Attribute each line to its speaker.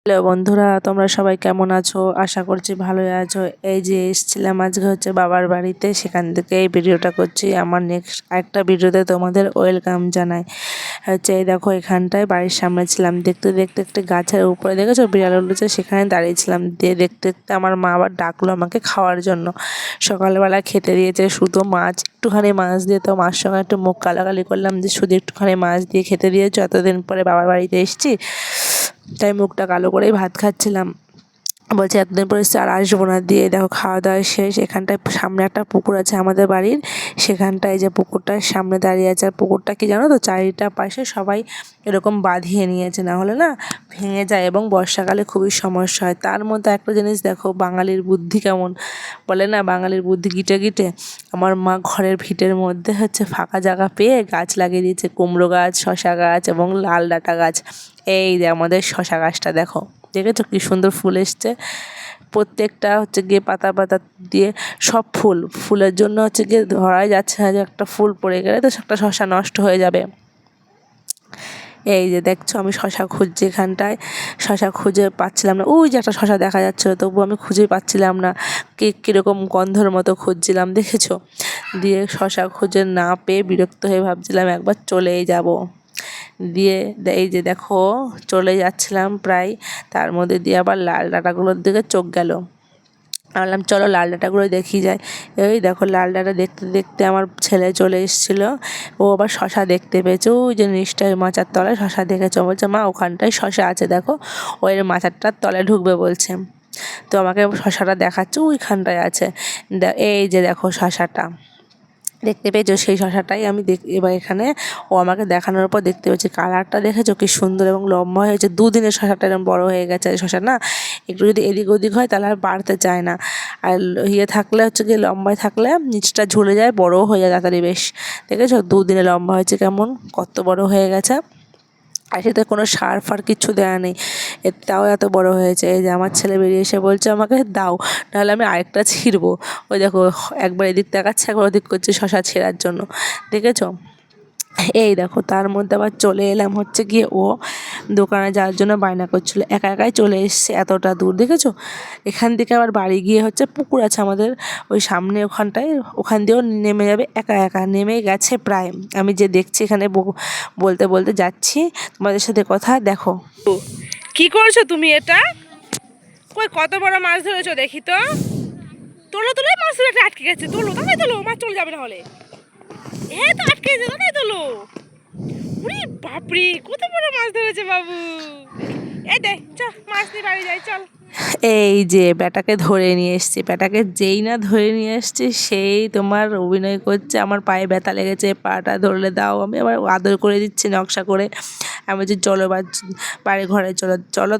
Speaker 1: Hello বন্ধুরা, তোমরা সবাই কেমন আছো? আশা করছি ভালোই আছো। এই যে এসেছিলাম আজকে হচ্ছে বাবার বাড়িতে, সেখান থেকে এই ভিডিওটা করছি। আমার নেক্সট আরেকটা ভিডিওতে তোমাদের ওয়েলকাম জানাই। হচ্ছে এই দেখো, এখানটায় বাড়ির সামনে ছিলাম, দেখতে দেখতে একটি গাছের উপরে দেখেছো বিড়াল উঠেছে, সেখানে দাঁড়িয়েছিলাম। দিয়ে দেখতে দেখতে আমার মা আবার ডাকলো আমাকে খাওয়ার জন্য। সকালবেলা খেতে দিয়েছে শুধু মাছ, একটুখানি মাছ দিয়ে, তো মার সঙ্গে একটু মুখ কালাকালি করলাম যে শুধু একটুখানি মাছ দিয়ে খেতে দিয়েছো, এতদিন পরে বাবার বাড়িতে এসেছি, তাই মুখটা কালো করেই ভাত খাচ্ছিলাম। বলছে এতদিন পরে এসেছি আর আসবো না। দিয়ে দেখো খাওয়া দাওয়া শেষ। এখানটায় সামনে একটা পুকুর আছে আমাদের বাড়ির, সেখানটায় যে পুকুরটার সামনে দাঁড়িয়ে আছে। আর পুকুরটা কি জানো তো, চারিটা পাশে সবাই এরকম বাঁধিয়ে নিয়েছে, না হলে না ভেঙে যায় এবং বর্ষাকালে খুবই সমস্যা হয়। তার মধ্যে একটা জিনিস দেখো, বাঙালির বুদ্ধি কেমন, বলে না বাঙালির বুদ্ধি গিটে গিটে। আমার মা ঘরের ভিটের মধ্যে হচ্ছে ফাঁকা জায়গা পেয়ে গাছ লাগিয়ে দিয়েছে, কুমড়ো গাছ, শশা গাছ এবং লাল ডাঁটা গাছ। এই যে আমাদের শশা গাছটা দেখো, দেখেছো কি সুন্দর ফুল এসছে। প্রত্যেকটা হচ্ছে গিয়ে পাতা পাতা দিয়ে সব ফুলের জন্য হচ্ছে গিয়ে ধরাই যাচ্ছে না যে একটা ফুল পড়ে গেলে তো একটা শশা নষ্ট হয়ে যাবে। এই যে দেখছো আমি শশা খুঁজছি, এখানটায় শশা খুঁজে পাচ্ছিলাম না। ওই যে একটা শশা দেখা যাচ্ছিলো, তবু আমি খুঁজেই পাচ্ছিলাম না, কীরকম গন্ধর মতো খুঁজছিলাম, দেখেছো। দিয়ে শশা খুঁজে না পেয়ে বিরক্ত হয়ে ভাবছিলাম একবার চলেই যাব। দিয়ে এই যে দেখো চলে যাচ্ছিলাম প্রায়, তার মধ্যে দিয়ে আবার লাল ডাঁটাগুলোর দিকে চোখ গেল। বললাম চলো লাল ডাঁটাগুলো দেখি যায়। এই দেখো লাল ডাঁটা দেখতে দেখতে আমার ছেলে চলে এসেছিলো, ও আবার শশা দেখতে পেয়েছে। ওই যে নিশ্চয়ই মাচার তলায় শশা দেখেছো, বলছে মা ওখানটায় শশা আছে দেখো, ওই মাচারটার তলায় ঢুকবে বলছে। তো আমাকে শশাটা দেখাচ্ছে, ওইখানটায় আছে। এই যে দেখো শশাটা দেখতে পেয়েছো, সেই শশাটাই আমি এবার এখানে ও আমাকে দেখানোর পর দেখতে পেয়েছি। কালারটা দেখেছো কি সুন্দর এবং লম্বা হয়েছে। দুদিনের শশাটা এরকম বড়ো হয়ে গেছে। শশা না একটু যদি এদিক ওদিক হয় তাহলে আর বাড়তে চায় না, আর থাকলে হচ্ছে কি লম্বায় থাকলে নিচটা ঝুলে যায়, বড়ও হয়ে যায় তাড়াতাড়ি বেশ। দেখেছো দুদিনে লম্বা হয়েছে কেমন, কত বড় হয়ে গেছে। আর সেটা কোনো সার ফার কিচ্ছু দেওয়া নেই, তাও এত বড় হয়েছে। এই যে আমার ছেলে বেরিয়ে এসে বলছে আমাকে দাও, নাহলে আমি আরেকটা ছিঁড়বো। ওই দেখো একবার এদিক তাকাচ্ছে, একবার ওদিক করছে শশা ছেঁড়ার জন্য, দেখেছো। এই দেখো তার মধ্যে আবার চলে এলাম হচ্ছে গিয়ে, ও দোকানে যাওয়ার জন্য বায়না করছিল, একা একাই চলে এসছে এতটা দূর, দেখেছো। এখান থেকে আবার বাড়ি গিয়ে হচ্ছে পুকুর আছে আমাদের ওই সামনে, ওখানটায় ওখান দিয়েও নেমে যাবে একা একা, নেমে গেছে প্রায়। আমি যে দেখছি এখানে বলতে বলতে যাচ্ছি তোমাদের সাথে কথা। দেখো কি করছো তুমি, এটা কই কত বড় মাছ ধরেছো দেখি তো, তোলো তোলো, মাছ ধরে আটকে গেছে, তোলো তাই তোলো, মাছ চলে যাবে না হলে। এই তো আটকে গেছে, তাই তোলো। উরি বাপরে, কত বড় মাছ ধরেছে বাবু। এই দে চল মাছ নিয়ে বাড়ি যাই চল। এই যে ব্যাটাকে ধরে নিয়ে এসছি, ব্যাটাকে যেই না ধরে নিয়ে এসছি সেই তোমার অভিনয় করছে আমার পায়ে ব্যথা লেগেছে, পাটা ধরলে দাও। আমি আবার আদর করে দিচ্ছি নকশা করে। আমি যে চলো বাড়ি ঘরে চলো চলো।